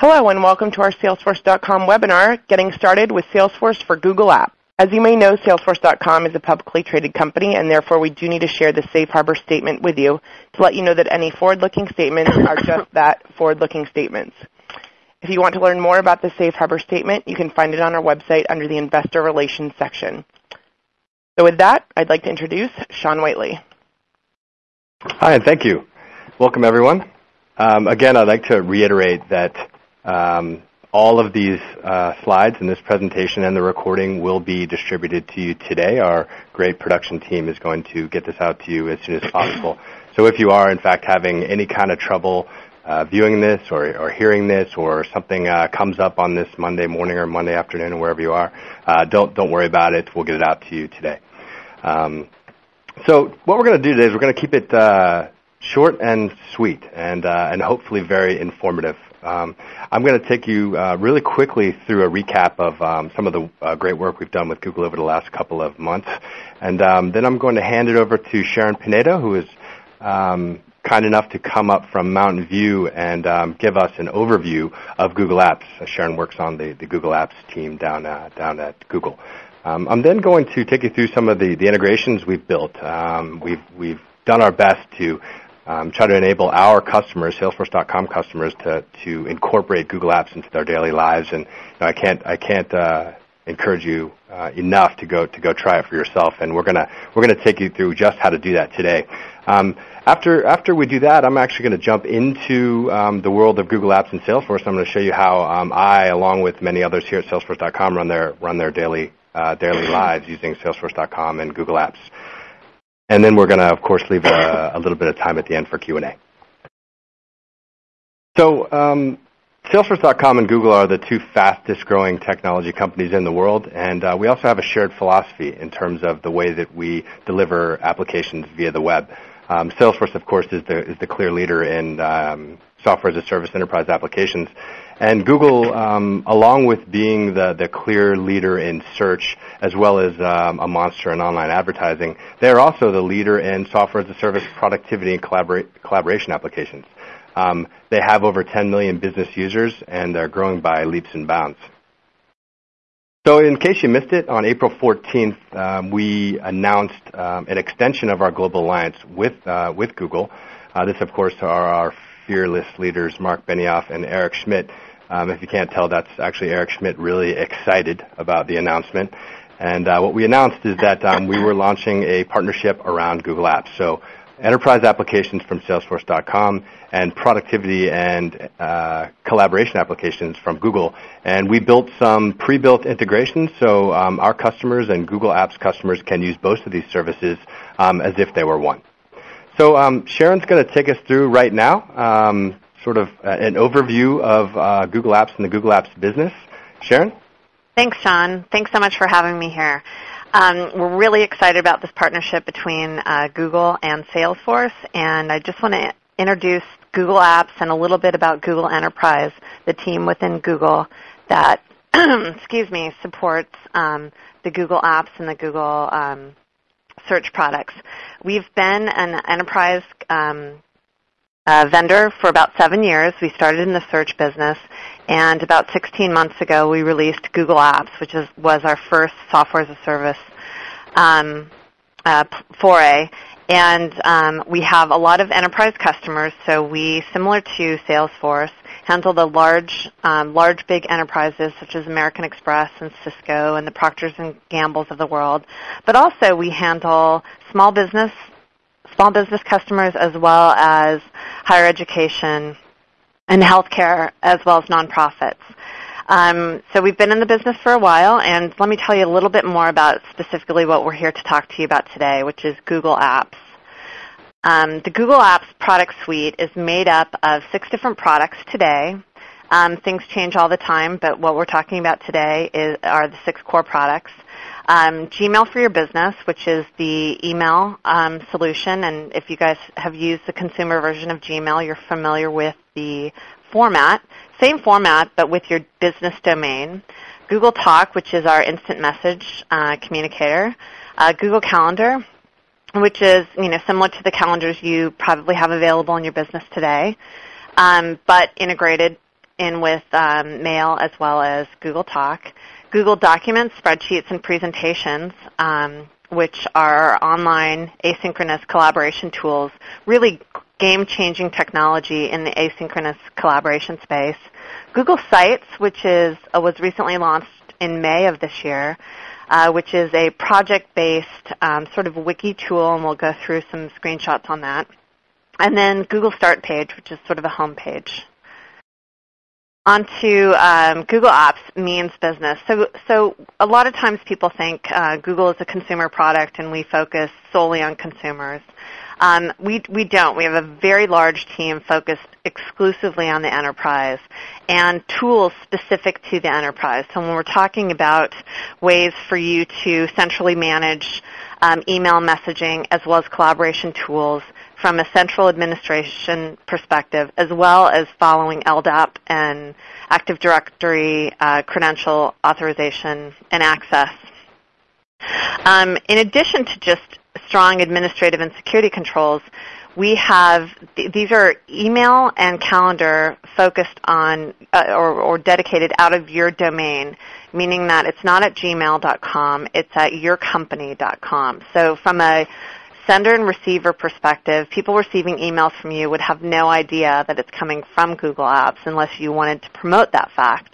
Hello and welcome to our Salesforce.com webinar, Getting Started with Salesforce for Google Apps. As you may know, Salesforce.com is a publicly traded company, and therefore we do need to share the safe harbor statement with you to let you know that any forward-looking statements are just that, forward-looking statements. If you want to learn more about the safe harbor statement, you can find it on our website under the Investor Relations section. So with that, I'd like to introduce Sean Whiteley. Hi, and thank you. Welcome, everyone. Again, I'd like to reiterate that all of these slides in this presentation and the recording will be distributed to you today. Our great production team is going to get this out to you as soon as possible. So if you are, in fact, having any kind of trouble viewing this or hearing this, or something comes up on this Monday morning or Monday afternoon or wherever you are, don't worry about it. We'll get it out to you today. So what we're going to do today is we're going to keep it short and sweet and hopefully very informative. I'm going to take you really quickly through a recap of some of the great work we've done with Google over the last couple of months. And then I'm going to hand it over to Sharon Pinedo, who is kind enough to come up from Mountain View and give us an overview of Google Apps. Sharon works on the Google Apps team down at Google. I'm then going to take you through some of the integrations we've built. We've done our best to try to enable our customers, Salesforce.com customers, to incorporate Google Apps into their daily lives. And I can't encourage you enough to go try it for yourself. And we're gonna take you through just how to do that today. After we do that, I'm actually going to jump into the world of Google Apps and Salesforce. I'm going to show you how I, along with many others here at Salesforce.com, run their daily lives using Salesforce.com and Google Apps. And then we're going to, of course, leave a little bit of time at the end for Q&A. So Salesforce.com and Google are the two fastest growing technology companies in the world, and we also have a shared philosophy in terms of the way that we deliver applications via the web. Salesforce, of course, is the clear leader in software as a service enterprise applications. And Google, along with being the clear leader in search as well as a monster in online advertising, they're also the leader in software as a service productivity and collaboration applications. They have over 10 million business users, and they're growing by leaps and bounds. So in case you missed it, on April 14th, we announced an extension of our global alliance with Google. This, of course, are our fearless leaders, Mark Benioff and Eric Schmidt. If you can't tell, that's actually Eric Schmidt really excited about the announcement. And what we announced is that we were launching a partnership around Google Apps. So enterprise applications from Salesforce.com and productivity and collaboration applications from Google. And we built some pre-built integrations so our customers and Google Apps customers can use both of these services as if they were one. So Sharon's going to take us through right now sort of an overview of Google Apps and the Google Apps business. Sharon? Thanks, Sean. Thanks so much for having me here. We're really excited about this partnership between Google and Salesforce, and I just want to introduce Google Apps and a little bit about Google Enterprise, the team within Google that supports the Google Apps and the Google search products. We've been an enterprise vendor for about 7 years. We started in the search business, and about 16 months ago we released Google Apps, which was our first software as a service foray. And we have a lot of enterprise customers, so we, similar to Salesforce, handle the large big enterprises such as American Express and Cisco and the Procters and Gambles of the world. But also we handle small business customers as well as higher education and healthcare as well as nonprofits. So we've been in the business for a while, and let me tell you a little bit more about specifically what we're here to talk to you about today, which is Google Apps. The Google Apps product suite is made up of 6 different products today. Things change all the time, but what we're talking about today are the 6 core products. Gmail for your business, which is the email solution, and if you guys have used the consumer version of Gmail, you're familiar with the format. Same format, but with your business domain. Google Talk, which is our instant message communicator. Google Calendar, which is similar to the calendars you probably have available in your business today, but integrated in with Mail as well as Google Talk. Google Documents, Spreadsheets, and Presentations, which are online asynchronous collaboration tools, really game-changing technology in the asynchronous collaboration space. Google Sites, which was recently launched in May of this year, which is a project-based sort of wiki tool, and we'll go through some screenshots on that. And then Google Start Page, which is sort of a home page. Onto Google Apps means business. So a lot of times people think Google is a consumer product and we focus solely on consumers. We don't. We have a very large team focused exclusively on the enterprise and tools specific to the enterprise. So when we're talking about ways for you to centrally manage email messaging as well as collaboration tools from a central administration perspective, as well as following LDAP and Active Directory credential authorization and access. In addition to just strong administrative and security controls, we have, these are email and calendar focused on or dedicated out of your domain, meaning that it's not at gmail.com, it's at yourcompany.com. So from a sender and receiver perspective, people receiving emails from you would have no idea that it's coming from Google Apps unless you wanted to promote that fact.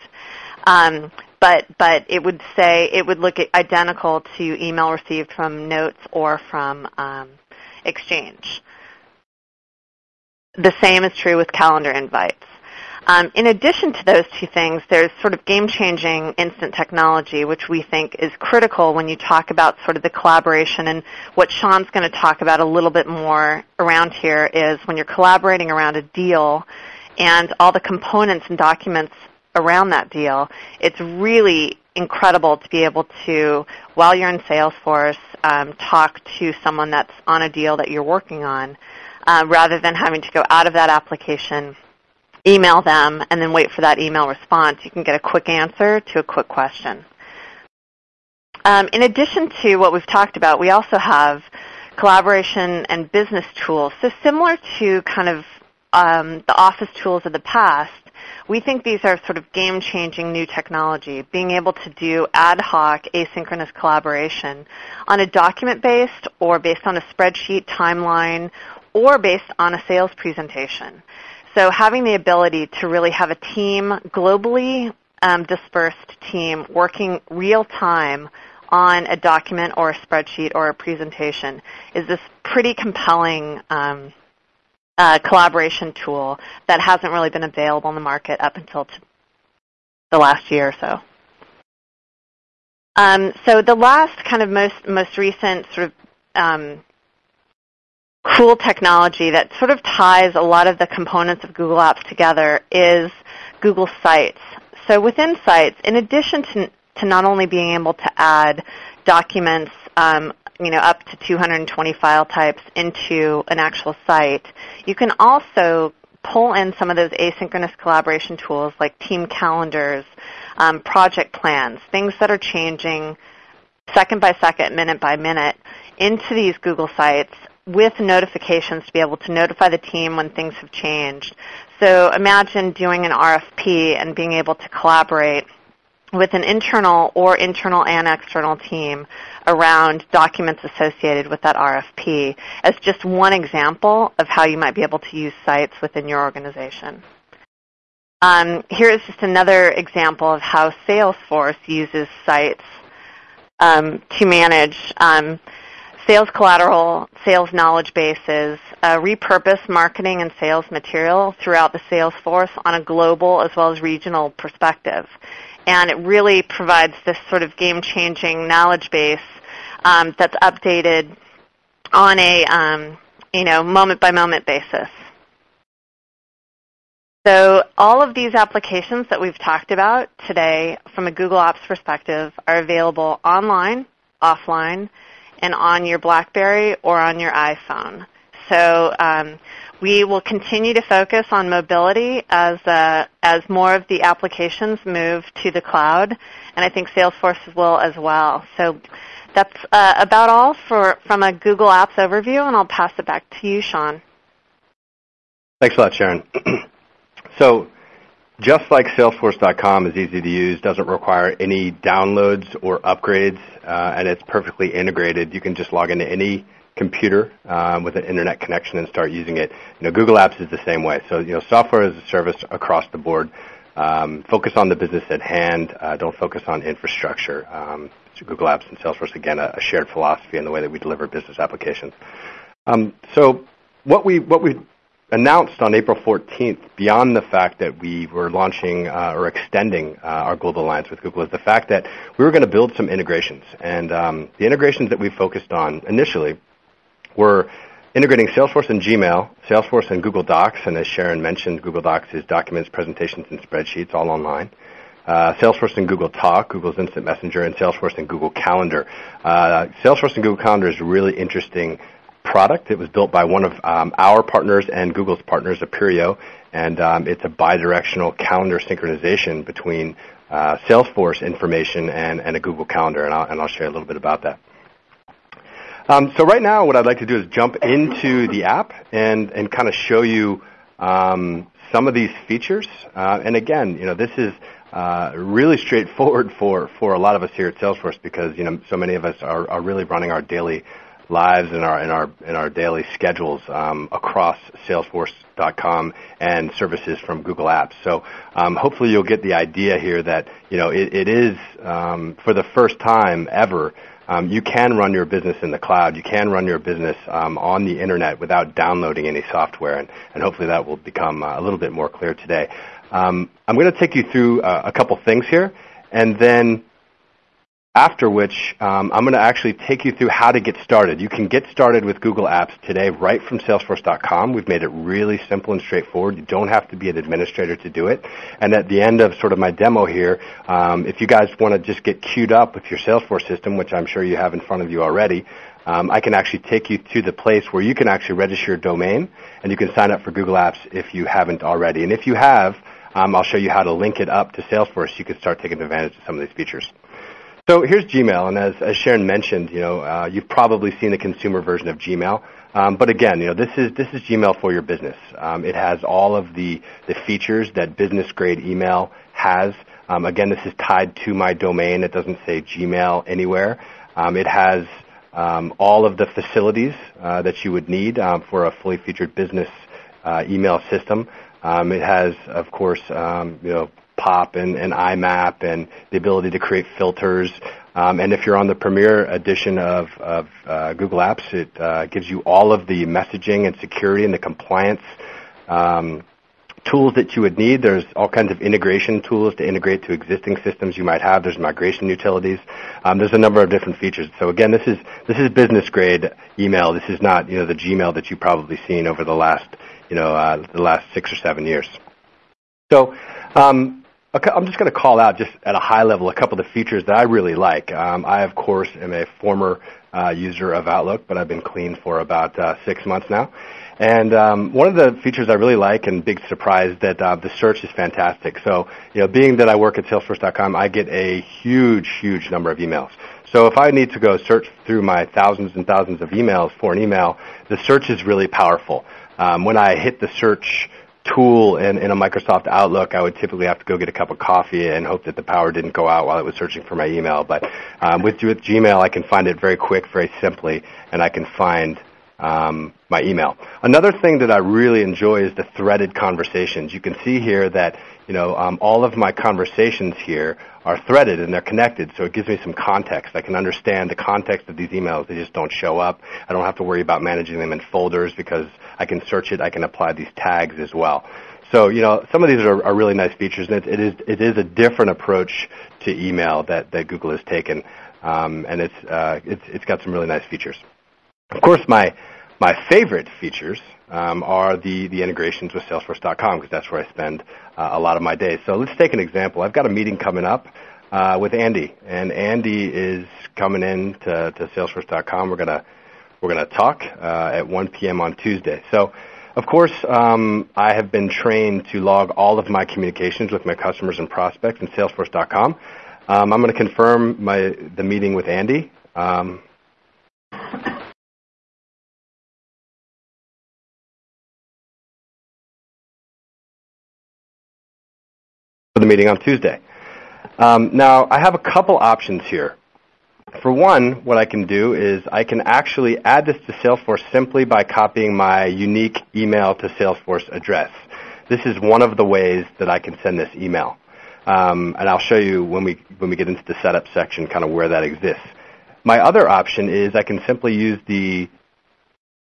But it would say, it would look identical to email received from Notes or from Exchange. The same is true with calendar invites. In addition to those two things, there's sort of game-changing instant technology, which we think is critical when you talk about sort of the collaboration. And what Sean's going to talk about a little bit more around here is when you're collaborating around a deal and all the components and documents around that deal, it's really incredible to be able to, while you're in Salesforce, talk to someone that's on a deal that you're working on, rather than having to go out of that application, email them, and then wait for that email response. You can get a quick answer to a quick question. In addition to what we've talked about, we also have collaboration and business tools. So similar to kind of the office tools of the past, we think these are sort of game-changing new technology, being able to do ad hoc asynchronous collaboration on a document-based or based on a spreadsheet timeline or based on a sales presentation. So having the ability to really have a team, globally dispersed team, working real-time on a document or a spreadsheet or a presentation is this pretty compelling collaboration tool that hasn't really been available in the market up until the last year or so. So the last kind of most recent sort of cool technology that sort of ties a lot of the components of Google Apps together is Google Sites. So within Sites, in addition to not only being able to add documents up to 220 file types into an actual site, you can also pull in some of those asynchronous collaboration tools like team calendars, project plans, things that are changing second by second, minute by minute into these Google Sites with notifications to be able to notify the team when things have changed. So imagine doing an RFP and being able to collaborate with an internal and external team around documents associated with that RFP as just one example of how you might be able to use Sites within your organization. Here is just another example of how Salesforce uses Sites to manage sales collateral, sales knowledge bases, repurpose marketing and sales material throughout the Salesforce on a global as well as regional perspective. And it really provides this sort of game-changing knowledge base that's updated on a moment-by-moment basis. So all of these applications that we've talked about today from a Google Apps perspective are available online, offline, and on your BlackBerry or on your iPhone. So we will continue to focus on mobility as more of the applications move to the cloud, and I think Salesforce will as well. So that's about all from a Google Apps overview, and I'll pass it back to you, Sean. Thanks a lot, Sharon. So just like Salesforce.com is easy to use, doesn't require any downloads or upgrades, and it's perfectly integrated. You can just log into any computer with an internet connection and start using it. Google Apps is the same way. So, software as a service across the board. Focus on the business at hand. Don't focus on infrastructure. Google Apps and Salesforce, again, a shared philosophy in the way that we deliver business applications. So what we announced on April 14th, beyond the fact that we were launching or extending our global alliance with Google, is the fact that we were going to build some integrations. And the integrations that we focused on initially were integrating Salesforce and Gmail, Salesforce and Google Docs, and as Sharon mentioned, Google Docs is documents, presentations, and spreadsheets all online. Salesforce and Google Talk, Google's Instant Messenger, and Salesforce and Google Calendar. Salesforce and Google Calendar is a really interesting product. It was built by one of our partners and Google's partners, Aperio, and it's a bidirectional calendar synchronization between Salesforce information and a Google Calendar, and I'll share a little bit about that. So right now what I'd like to do is jump into the app and kind of show you some of these features. And again, this is really straightforward for a lot of us here at Salesforce because, so many of us are really running our daily lives and our daily schedules across Salesforce.com and services from Google Apps. So hopefully you'll get the idea here that it is for the first time ever you can run your business in the cloud. You can run your business on the internet without downloading any software, and hopefully that will become a little bit more clear today. I'm going to take you through a couple things here, and then after which I'm going to actually take you through how to get started. You can get started with Google Apps today right from Salesforce.com. We've made it really simple and straightforward. You don't have to be an administrator to do it. And at the end of sort of my demo here, if you guys want to just get queued up with your Salesforce system, which I'm sure you have in front of you already, I can actually take you to the place where you can actually register your domain, and you can sign up for Google Apps if you haven't already. And if you have, I'll show you how to link it up to Salesforce. You can start taking advantage of some of these features. So here's Gmail, and as Sharon mentioned, you've probably seen the consumer version of Gmail. But again, this is Gmail for your business. It has all of the features that business-grade email has. Again, this is tied to my domain. It doesn't say Gmail anywhere. It has all of the facilities that you would need for a fully featured business email system. It has, of course, POP and IMAP and the ability to create filters. And if you're on the Premier edition of Google Apps, it gives you all of the messaging and security and the compliance tools that you would need. There's all kinds of integration tools to integrate to existing systems you might have. There's migration utilities. There's a number of different features. So again, this is business grade email. This is not the Gmail that you've probably seen over the last 6 or 7 years. So I'm just going to call out just at a high level a couple of the features that I really like. I, of course, am a former user of Outlook, but I've been clean for about 6 months now. And one of the features I really like, and big surprise, that the search is fantastic. So, being that I work at Salesforce.com, I get a huge number of emails. So if I need to go search through my thousands and thousands of emails for an email, the search is really powerful. When I hit the search tool in a Microsoft Outlook, I would typically have to go get a cup of coffee and hope that the power didn't go out while I was searching for my email. But with Gmail, I can find it very quick, very simply, and I can find my email. Another thing that I really enjoy is the threaded conversations. You can see here that all of my conversations here are threaded and they're connected, so it gives me some context. I can understand the context of these emails. They just don't show up. I don't have to worry about managing them in folders because I can search it. I can apply these tags as well. So some of these are really nice features, and it is a different approach to email that Google has taken, and it's got some really nice features. Of course, my favorite features are the integrations with Salesforce.com, because that's where I spend a lot of my days. So let's take an example. I've got a meeting coming up with Andy, and Andy is coming in to Salesforce.com. We're gonna talk at 1 p.m. on Tuesday. So, of course, I have been trained to log all of my communications with my customers and prospects in Salesforce.com. I'm going to confirm the meeting with Andy. for the meeting on Tuesday. Now, I have a couple options here. For one, what I can do is I can actually add this to Salesforce simply by copying my unique email to Salesforce address. This is one of the ways that I can send this email. And I'll show you when we get into the setup section kind of where that exists. My other option is I can simply use the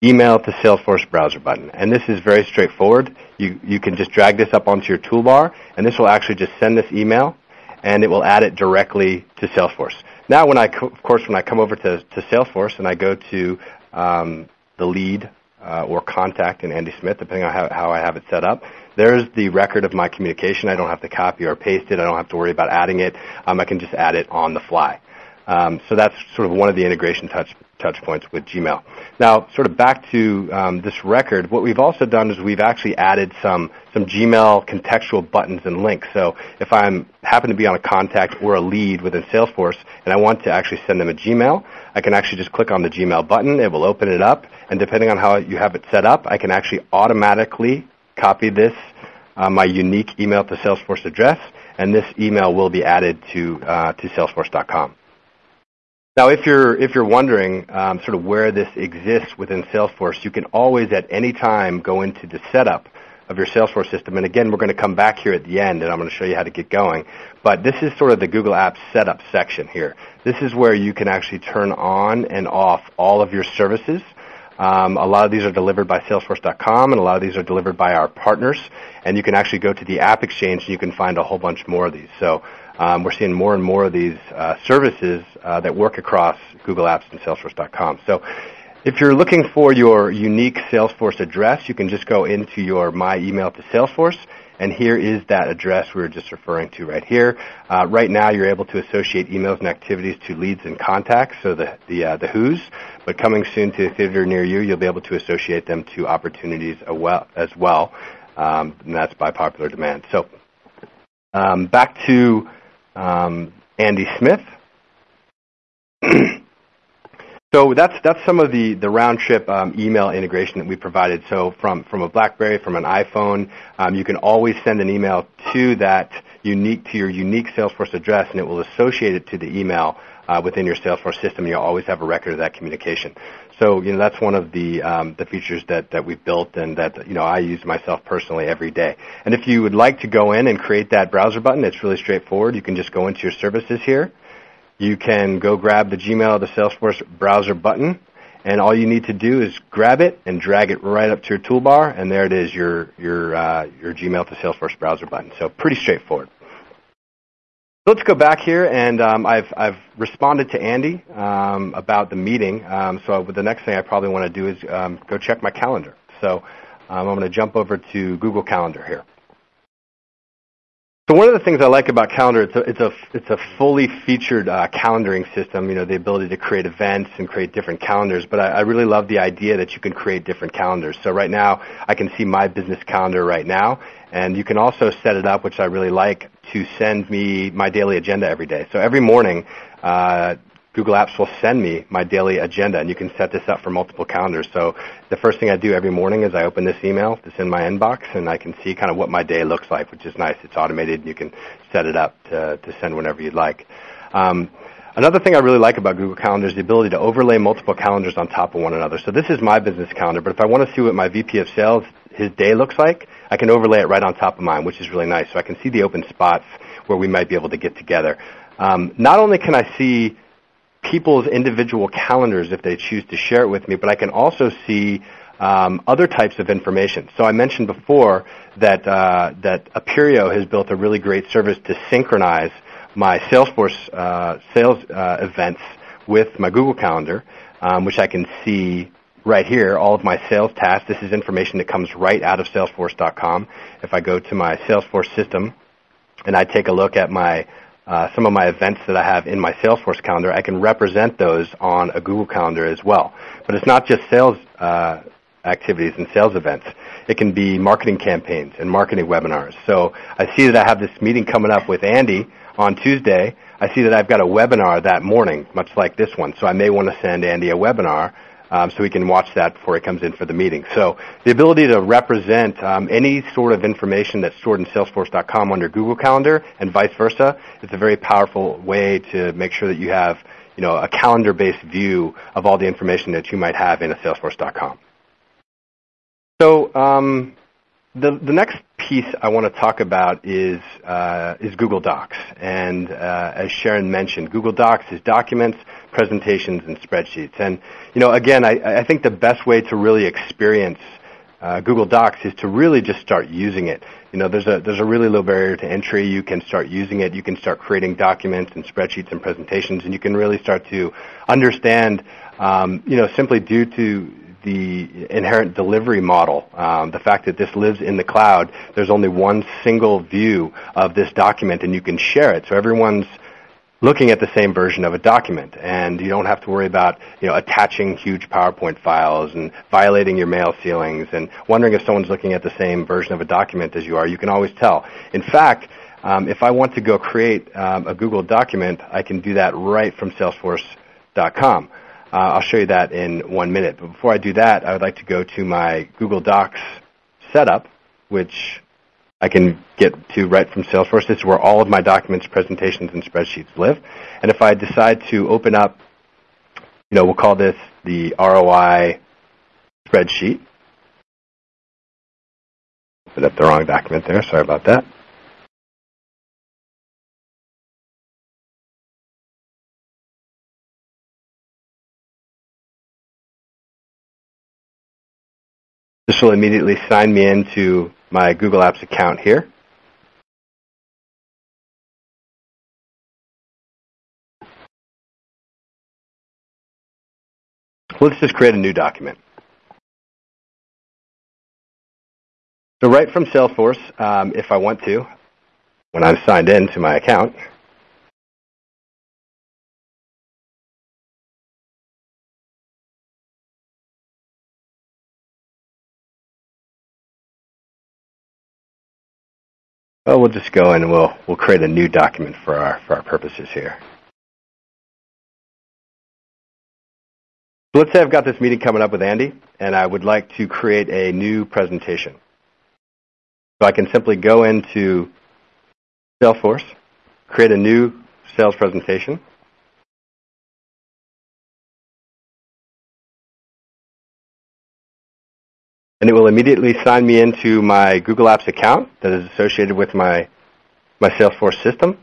email to Salesforce browser button. And this is very straightforward. You can just drag this up onto your toolbar, and this will actually just send this email, and it will add it directly to Salesforce. Now, when I come over to Salesforce and I go to the lead or contact in Andy Smith, depending on how I have it set up, there's the record of my communication. I don't have to copy or paste it. I don't have to worry about adding it. I can just add it on the fly. So that's sort of one of the integration touch points with Gmail. Now, sort of back to this record, what we've also done is we've actually added some Gmail contextual buttons and links. So if I happen to be on a contact or a lead within Salesforce and I want to actually send them a Gmail, I can actually just click on the Gmail button. It will open it up, and depending on how you have it set up, I can actually automatically copy this, my unique email to Salesforce address, and this email will be added to Salesforce.com. Now, if you're wondering sort of where this exists within Salesforce, you can always at any time go into the setup of your Salesforce system. And again, we're going to come back here at the end, and I'm going to show you how to get going. But this is sort of the Google Apps setup section here. This is where you can actually turn on and off all of your services. A lot of these are delivered by Salesforce.com, and a lot of these are delivered by our partners. And you can actually go to the App Exchange, and you can find a whole bunch more of these. So we're seeing more and more of these services that work across Google Apps and Salesforce.com. So if you're looking for your unique Salesforce address, you can just go into your My Email to Salesforce, and here is that address we were just referring to right here. Right now, you're able to associate emails and activities to leads and contacts, so the who's. But coming soon to a theater near you, you'll be able to associate them to opportunities as well, and that's by popular demand. So back to Andy Smith. So that's some of the round trip email integration that we provided. So from a BlackBerry, from an iPhone, you can always send an email to your unique Salesforce address, and it will associate it to the email within your Salesforce system. You'll always have a record of that communication. So that's one of the features that we've built and that I use myself personally every day. And if you would like to go in and create that browser button, it's really straightforward. You can just go into your services here. You can go grab the Gmail, the Salesforce browser button, and all you need to do is grab it and drag it right up to your toolbar, and there it is, your Gmail to Salesforce browser button. So pretty straightforward. Let's go back here, and I've responded to Andy about the meeting. So the next thing I probably want to do is go check my calendar. So I'm going to jump over to Google Calendar here. So one of the things I like about Calendar, it's a fully featured calendaring system. The ability to create events and create different calendars. But I really love the idea that you can create different calendars. So right now, I can see my business calendar right now, and you can also set it up, which I really like, to send me my daily agenda every day. So every morning, Google Apps will send me my daily agenda, and you can set this up for multiple calendars. So the first thing I do every morning is I open this email that's in my inbox, and I can see kind of what my day looks like, which is nice. It's automated, and you can set it up to send whenever you'd like. Another thing I really like about Google Calendar is the ability to overlay multiple calendars on top of one another. So this is my business calendar, but if I want to see what my VP of Sales, his day looks like, I can overlay it right on top of mine, which is really nice. So I can see the open spots where we might be able to get together. Not only can I see people's individual calendars if they choose to share it with me, but I can also see other types of information. So I mentioned before that Aperio has built a really great service to synchronize my Salesforce sales events with my Google Calendar, which I can see right here, all of my sales tasks. This is information that comes right out of Salesforce.com. If I go to my Salesforce system and I take a look at some of my events that I have in my Salesforce calendar, I can represent those on a Google Calendar as well. But it's not just sales activities and sales events. It can be marketing campaigns and marketing webinars. So I see that I have this meeting coming up with Andy on Tuesday. I see that I've got a webinar that morning, much like this one. So I may want to send Andy a webinar so he can watch that before he comes in for the meeting. So the ability to represent any sort of information that's stored in Salesforce.com under Google Calendar and vice versa is a very powerful way to make sure that you have a calendar-based view of all the information that you might have in a Salesforce.com. So the next piece I want to talk about is Google Docs. And as Sharon mentioned, Google Docs is documents, presentations, and spreadsheets. And again, I think the best way to really experience Google Docs is to really just start using it. There's a really low barrier to entry. You can start using it. You can start creating documents and spreadsheets and presentations, and you can really start to understand, simply due to the inherent delivery model, the fact that this lives in the cloud, there's only one single view of this document, and you can share it. So everyone's looking at the same version of a document, and you don't have to worry about attaching huge PowerPoint files and violating your mail ceilings and wondering if someone's looking at the same version of a document as you are. You can always tell. In fact, if I want to go create a Google document, I can do that right from Salesforce.com. I'll show you that in 1 minute. But before I do that, I would like to go to my Google Docs setup, which I can get to right from Salesforce. This is where all of my documents, presentations, and spreadsheets live. And if I decide to open up, we'll call this the ROI spreadsheet. Open up the wrong document there. Sorry about that. This will immediately sign me into my Google Apps account here. Let's just create a new document. So right from Salesforce, if I want to, when I'm signed in to my account, well, we'll just go in and we'll create a new document for our purposes here. So let's say I've got this meeting coming up with Andy, and I would like to create a new presentation. So I can simply go into Salesforce, create a new sales presentation. And it will immediately sign me into my Google Apps account that is associated with my Salesforce system.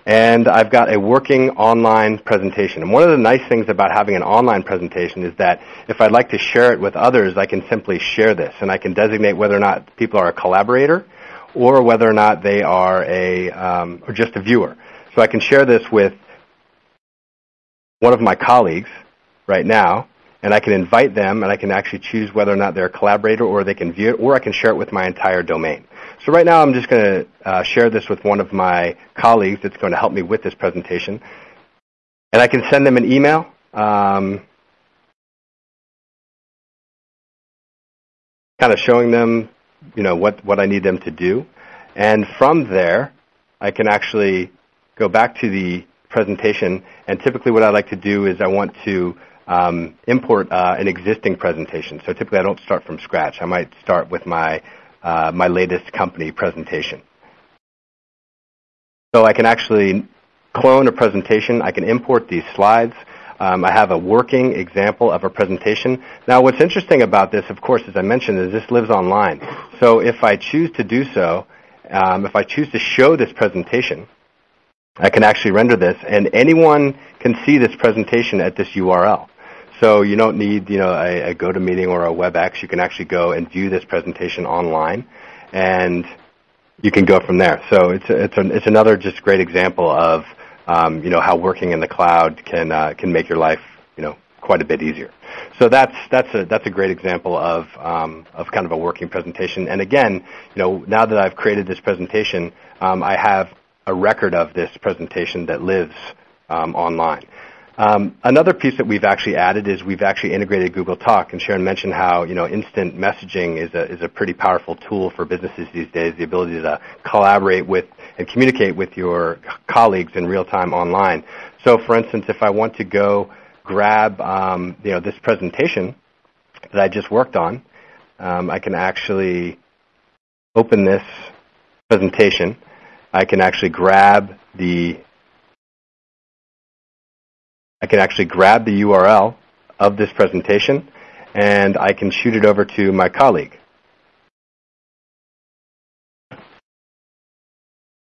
And I've got a working online presentation. And one of the nice things about having an online presentation is that if I'd like to share it with others, I can simply share this. And I can designate whether or not people are a collaborator or whether or not they are or just a viewer. So I can share this with one of my colleagues right now, and I can invite them, and I can actually choose whether or not they're a collaborator or they can view it, or I can share it with my entire domain. So right now I'm just going to share this with one of my colleagues that's going to help me with this presentation. And I can send them an email. Kind of showing them, what I need them to do. And from there, I can actually go back to the presentation. And typically what I like to do is I want to import an existing presentation. So typically I don't start from scratch. I might start with my latest company presentation. So I can actually clone a presentation. I can import these slides. I have a working example of a presentation. Now what's interesting about this, of course, as I mentioned, is this lives online. So if I choose to do so, if I choose to show this presentation, I can actually render this, and anyone can see this presentation at this URL. So you don't need, a GoToMeeting or a WebEx. You can actually go and view this presentation online, and you can go from there. So it's another just great example of how working in the cloud can make your life quite a bit easier. So that's a great example of kind of a working presentation. And again, now that I've created this presentation, I have a record of this presentation that lives online. Another piece that we've actually added is we've actually integrated Google Talk, and Sharon mentioned how instant messaging is a pretty powerful tool for businesses these days. The ability to collaborate with and communicate with your colleagues in real time online. So, for instance, if I want to go grab this presentation that I just worked on. I can actually open this presentation. I can actually grab the URL of this presentation, and I can shoot it over to my colleague,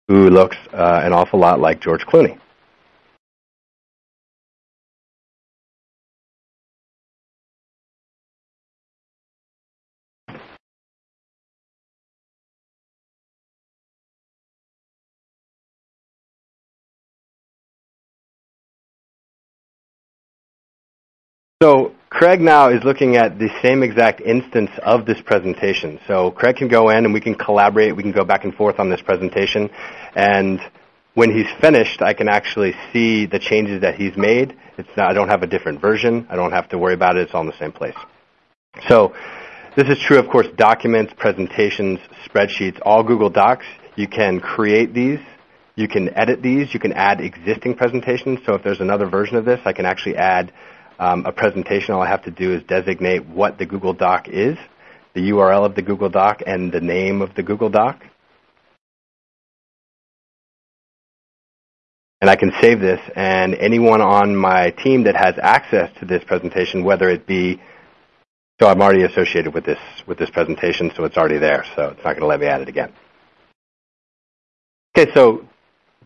who looks an awful lot like George Clooney. So Craig now is looking at the same exact instance of this presentation. So Craig can go in and we can collaborate. We can go back and forth on this presentation. And when he's finished, I can actually see the changes that he's made. I don't have a different version. I don't have to worry about it. It's all in the same place. So this is true, of course, documents, presentations, spreadsheets, all Google Docs. You can create these. You can edit these. You can add existing presentations. So if there's another version of this, I can actually add a presentation. All I have to do is designate what the Google Doc is, the URL of the Google Doc, and the name of the Google Doc. And I can save this, and anyone on my team that has access to this presentation, whether it be, so I'm already associated with this presentation, so it's already there, so it's not going to let me add it again. Okay, so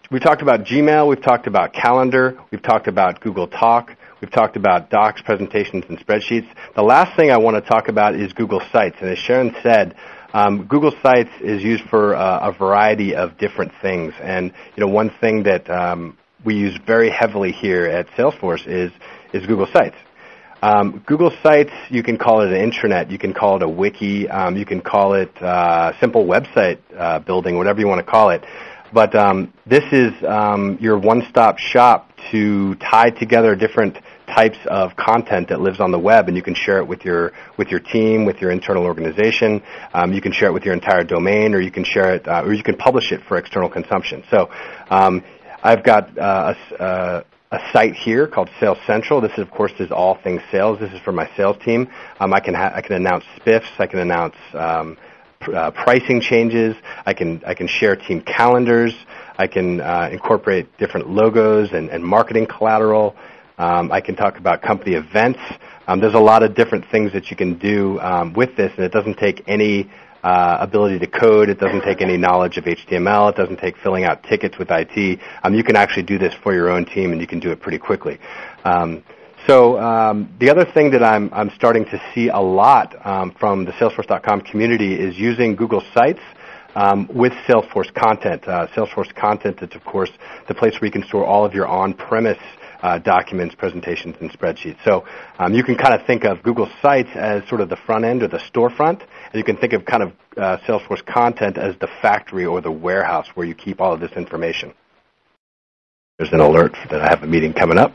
we talked about Gmail, we've talked about Calendar, we've talked about Google Talk, we've talked about Docs, presentations, and spreadsheets. The last thing I want to talk about is Google Sites. And as Sharon said, Google Sites is used for a variety of different things. And one thing that we use very heavily here at Salesforce is Google Sites. Google Sites, you can call it an intranet, you can call it a wiki, you can call it simple website building, whatever you want to call it. But this is your one-stop shop to tie together different types of content that lives on the web, and you can share it with your team, with your internal organization. You can share it with your entire domain, or you can share it, or you can publish it for external consumption. So I've got a site here called Sales Central. This, of course, is all things sales. This is for my sales team. I can announce spiffs. I can announce pricing changes. I can share team calendars. I can incorporate different logos and marketing collateral. I can talk about company events. There's a lot of different things that you can do with this, and it doesn't take any ability to code. It doesn't take any knowledge of HTML. It doesn't take filling out tickets with IT. You can actually do this for your own team, and you can do it pretty quickly. So the other thing that I'm starting to see a lot from the Salesforce.com community is using Google Sites with Salesforce content. Salesforce content is, of course, the place where you can store all of your on-premise documents, presentations, and spreadsheets. So you can kind of think of Google Sites as sort of the front end or the storefront, and you can think of kind of Salesforce content as the factory or the warehouse where you keep all of this information. There's an alert that I have a meeting coming up.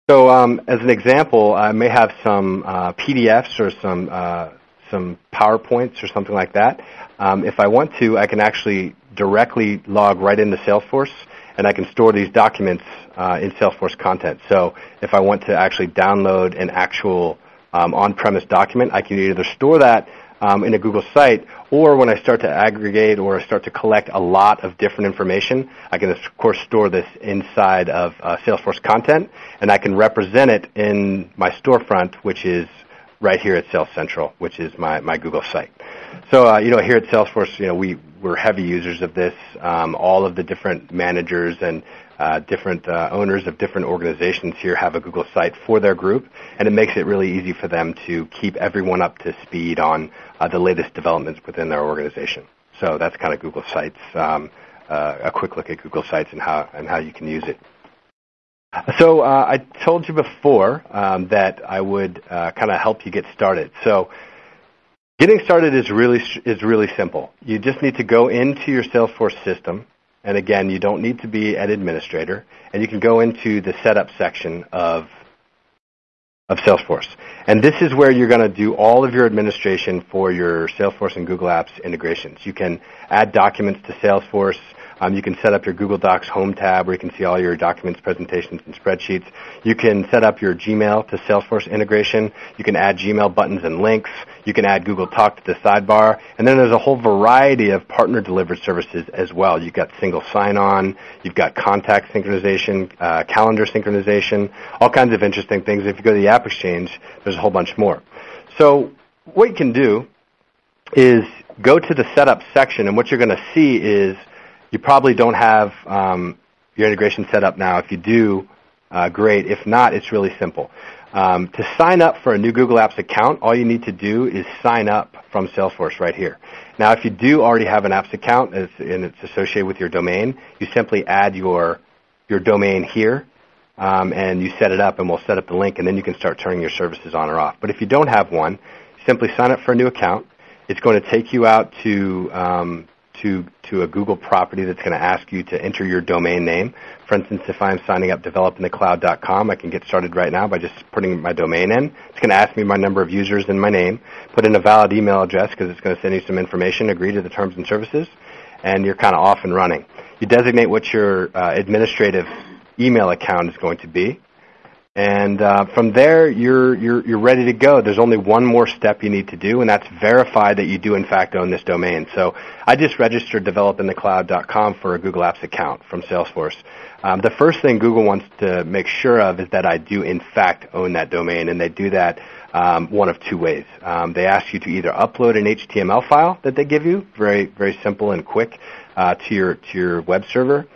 So as an example, I may have some PDFs or some PowerPoints or something like that. If I want to, I can actually directly log right into Salesforce, and I can store these documents in Salesforce content. So if I want to actually download an actual on-premise document, I can either store that in a Google site, or when I start to aggregate or start to collect a lot of different information, I can, of course, store this inside of Salesforce content, and I can represent it in my storefront, which is right here at Sales Central, which is my Google site. So, here at Salesforce, we're heavy users of this. All of the different managers and different owners of different organizations here have a Google site for their group, and it makes it really easy for them to keep everyone up to speed on the latest developments within their organization. So that's kind of Google Sites, a quick look at Google Sites and how you can use it. So I told you before that I would kind of help you get started. So getting started is really simple. You just need to go into your Salesforce system, and again, you don't need to be an administrator, and you can go into the setup section of Salesforce. And this is where you're going to do all of your administration for your Salesforce and Google Apps integrations. You can add documents to Salesforce. You can set up your Google Docs home tab where you can see all your documents, presentations, and spreadsheets. You can set up your Gmail to Salesforce integration. You can add Gmail buttons and links. You can add Google Talk to the sidebar. And then there's a whole variety of partner-delivered services as well. You've got single sign-on. You've got contact synchronization, calendar synchronization, all kinds of interesting things. If you go to the App Exchange, there's a whole bunch more. So what you can do is go to the setup section, and what you're going to see is you probably don't have your integration set up now. If you do, great. If not, it's really simple. To sign up for a new Google Apps account, all you need to do is sign up from Salesforce right here. Now, if you do already have an Apps account and it's associated with your domain, you simply add your domain here, and you set it up, and we'll set up the link, and then you can start turning your services on or off. But if you don't have one, simply sign up for a new account. It's going to take you out to a Google property that's going to ask you to enter your domain name. For instance, if I'm signing up developinthecloud.com, I can get started right now by just putting my domain in. It's going to ask me my number of users and my name. Put in a valid email address because it's going to send you some information, agree to the terms and services, and you're kind of off and running. You designate what your administrative email account is going to be. And from there, you're ready to go. There's only one more step you need to do, and that's verify that you do, in fact, own this domain. So I just registered developinthecloud.com for a Google Apps account from Salesforce. The first thing Google wants to make sure of is that I do, in fact, own that domain, and they do that one of two ways. They ask you to either upload an HTML file that they give you, very, very simple and quick, to your web server.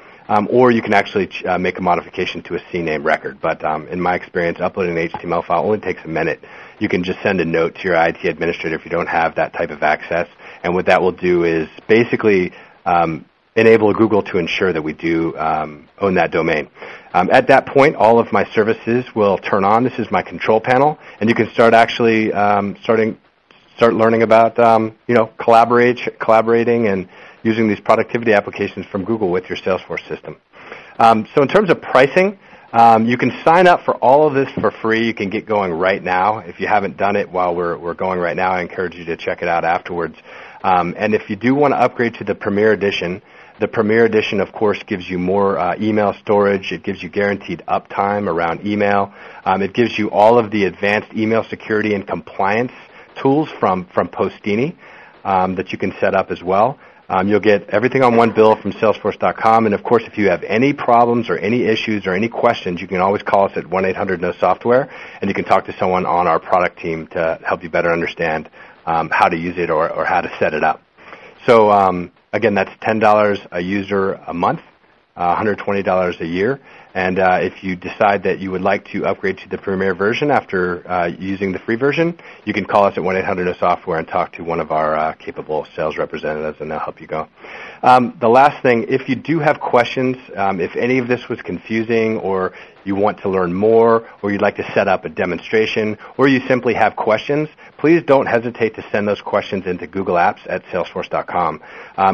Or you can actually make a modification to a CNAME record. But in my experience, uploading an HTML file only takes a minute. You can just send a note to your IT administrator if you don't have that type of access. And what that will do is basically enable Google to ensure that we do own that domain. At that point, all of my services will turn on. This is my control panel, and you can start actually start learning about collaborating and using these productivity applications from Google with your Salesforce system. So in terms of pricing, you can sign up for all of this for free. You can get going right now. If you haven't done it while we're going right now, I encourage you to check it out afterwards. And if you do want to upgrade to the Premier Edition, the Premier Edition, of course, gives you more email storage. It gives you guaranteed uptime around email. It gives you all of the advanced email security and compliance tools from Postini that you can set up as well. You'll get everything on one bill from Salesforce.com. And, of course, if you have any problems or any issues or any questions, you can always call us at 1-800-NO-SOFTWARE, and you can talk to someone on our product team to help you better understand how to use it or how to set it up. So, again, that's $10 a user a month, $120 a year. And if you decide that you would like to upgrade to the Premier version after using the free version, you can call us at 1-800-NO-SOFTWARE and talk to one of our capable sales representatives, and they'll help you go. The last thing, if you do have questions, if any of this was confusing or you want to learn more or you'd like to set up a demonstration or you simply have questions, please don't hesitate to send those questions into Google Apps at Salesforce.com.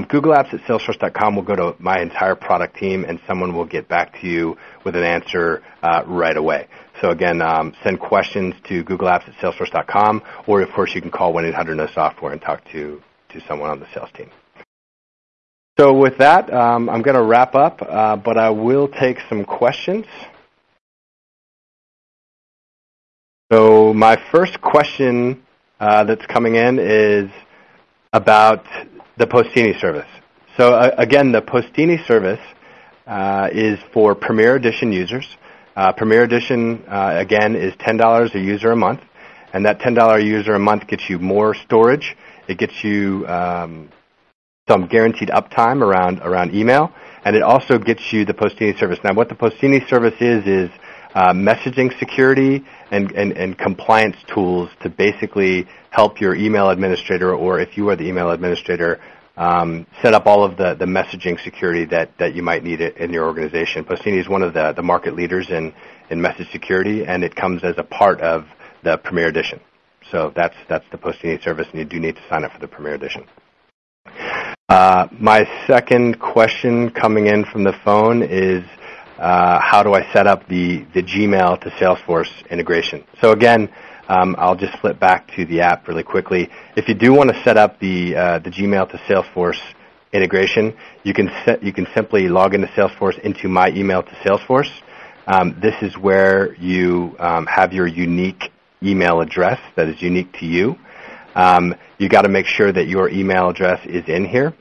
Google Apps at Salesforce.com will go to my entire product team, and someone will get back to you with an answer right away. So again, send questions to Google Apps at Salesforce.com, or of course you can call 1-800-NO-SOFTWARE and talk to someone on the sales team. So with that, I'm going to wrap up, but I will take some questions. So my first question that's coming in is about the Postini service. So again, the Postini service is for Premier Edition users. Premier Edition, again, is $10 a user a month, and that $10 a user a month gets you more storage. It gets you some guaranteed uptime around email, and it also gets you the Postini service. Now, what the Postini service is messaging security and compliance tools to basically help your email administrator, or if you are the email administrator, set up all of the messaging security that you might need in your organization. Postini is one of the market leaders in message security, and it comes as a part of the Premier Edition. So that's the Postini service, and you do need to sign up for the Premier Edition. My second question coming in from the phone is, how do I set up the Gmail to Salesforce integration? So again, I'll just flip back to the app really quickly. If you do want to set up the Gmail to Salesforce integration, you can simply log into Salesforce into My Email to Salesforce. This is where you have your unique email address that is unique to you. You got to make sure that your email address is in here.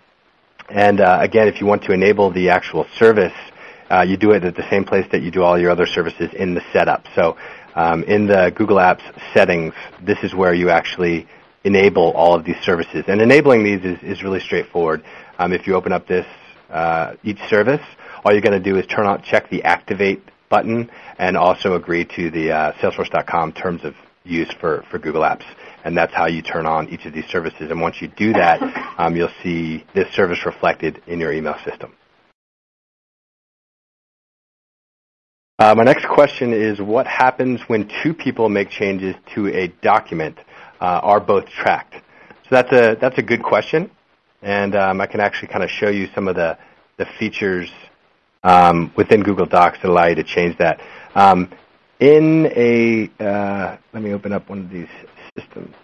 And again, if you want to enable the actual service, you do it at the same place that you do all your other services in the setup. So in the Google Apps settings, this is where you actually enable all of these services. And enabling these is really straightforward. If you open up this each service, all you're going to do is check the Activate button and also agree to the Salesforce.com terms of use for Google Apps. And that's how you turn on each of these services. And once you do that, you'll see this service reflected in your email system. My next question is, what happens when two people make changes to a document? Are both tracked? So that's a good question, and I can actually kind of show you some of the features within Google Docs that allow you to change that. Let me open up one of these systems.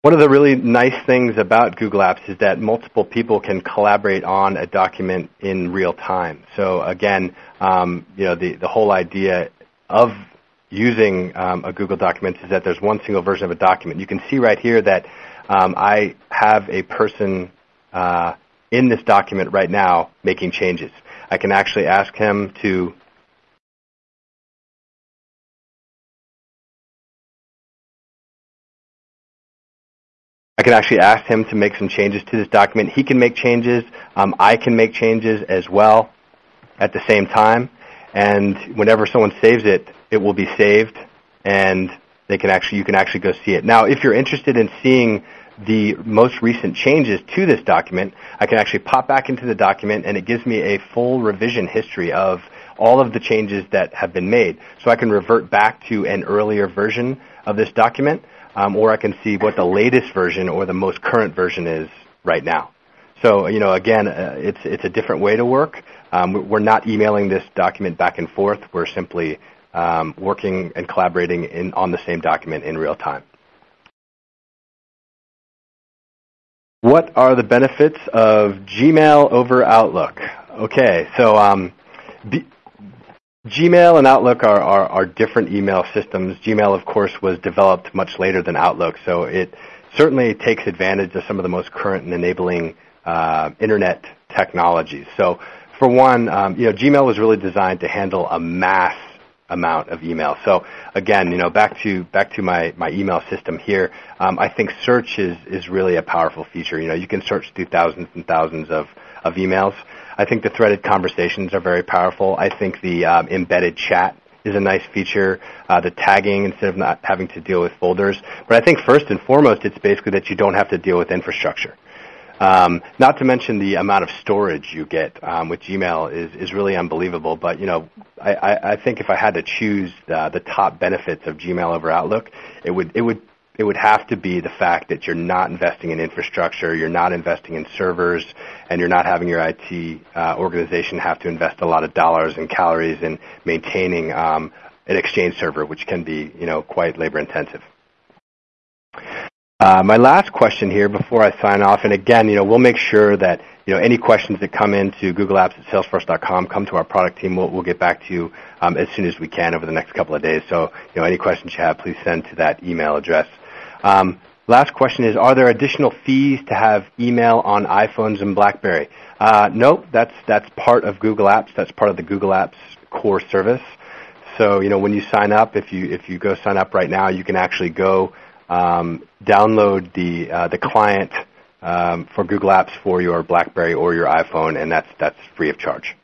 One of the really nice things about Google Apps is that multiple people can collaborate on a document in real time. So again, the whole idea of using a Google document is that there's one single version of a document. You can see right here that I have a person in this document right now making changes. I can actually ask him to make some changes to this document. He can make changes. I can make changes as well at the same time. And whenever someone saves it, it will be saved, and you can actually go see it. Now, if you're interested in seeing the most recent changes to this document, I can actually pop back into the document, and it gives me a full revision history of all of the changes that have been made. So I can revert back to an earlier version of this document, or I can see what the latest version or the most current version is right now. So, again, it's a different way to work. We're not emailing this document back and forth. We're simply working and collaborating on the same document in real time. What are the benefits of Gmail over Outlook? Okay, so Gmail and Outlook are different email systems. Gmail, of course, was developed much later than Outlook, so it certainly takes advantage of some of the most current and enabling internet technologies. So, for one, Gmail was really designed to handle a mass amount of email. So, again, back to my email system here. I think search is really a powerful feature. You can search through thousands and thousands of emails. I think the threaded conversations are very powerful. I think the embedded chat is a nice feature. The tagging, instead of not having to deal with folders. But I think first and foremost, it's basically that you don't have to deal with infrastructure. Not to mention the amount of storage you get with Gmail is really unbelievable. But I think if I had to choose the top benefits of Gmail over Outlook, it would have to be the fact that you're not investing in infrastructure, you're not investing in servers, and you're not having your IT organization have to invest a lot of dollars and calories in maintaining an Exchange server, which can be quite labor intensive. My last question here before I sign off, and again, we'll make sure that any questions that come into Google Apps at Salesforce.com come to our product team. We'll get back to you as soon as we can over the next couple of days. So, any questions you have, please send to that email address. Last question is, are there additional fees to have email on iPhones and BlackBerry? Nope, that's part of Google Apps. That's part of the Google Apps core service. So, when you sign up, if you go sign up right now, you can actually go download the client for Google Apps for your BlackBerry or your iPhone, and that's free of charge.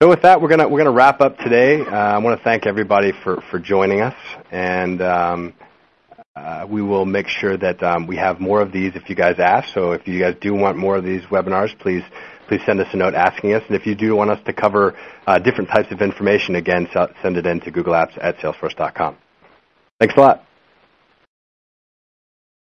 So with that, we're gonna wrap up today. I want to thank everybody for joining us, and we will make sure that we have more of these if you guys ask. So if you guys do want more of these webinars, please send us a note asking us. And if you do want us to cover different types of information, again, send it in to Google Apps at Salesforce.com. Thanks a lot.